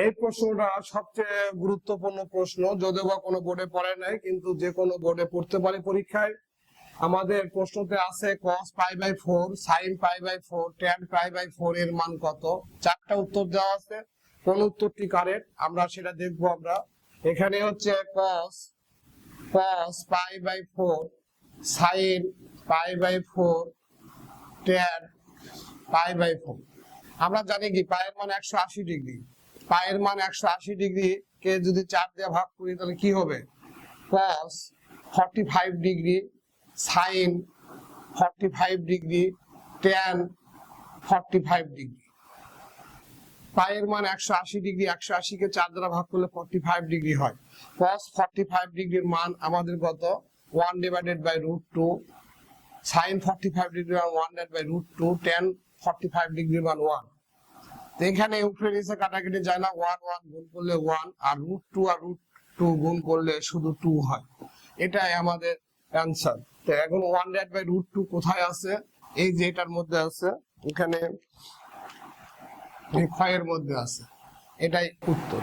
এই প্রশ্নটা সবচেয়ে গুরুত্বপূর্ণ প্রশ্ন, যদিও বা কোনো বোর্ডে পড়ে নাই, কিন্তু যে কোনো বোর্ডে পড়তে পারে পরীক্ষায়। আমাদের প্রশ্নতে আছে cos π/4, sin π/4, tan π/4 এর মান কত। চারটা উত্তর দেওয়া আছে, কোন উত্তরটি কারেক্ট আমরা সেটা দেখবো। আমরা এখানে হচ্ছে cos π/4, sin π/4, tan π/4। আমরা জানি কি পায়ের মান 180 ডিগ্রি, পায়ের মান 180 ডিগ্রি কে যদি 4 দিয়ে ভাগ করি তাহলে কি হবে? cos 45 degree, sin 45 degree, tan 45 degree. পায়ের মান 180 ডিগ্রি, 180 কে 4 দ্বারা ভাগ করলে 45 ডিগ্রি হয়। cos 45 ডিগ্রির মান আমাদের কত? 1/√2। sin 45 ডিগ্রির মান 1/√2, tan 45 ডিগ্রির মান 1। তো এখানে উপরে নিচে কাটাকাটি যায় না, 1 1 গুণ করলে 1, আর √2 আর √2 গুণ করলে শুধু 2 হয়। এটাই আমাদের অ্যানসার। তো এখন 1/√2 কোথায় আছে? এই যে এটার মধ্যে আছে, এখানে এই ক্ষয়ের মধ্যে আছে, এটাই উত্তর।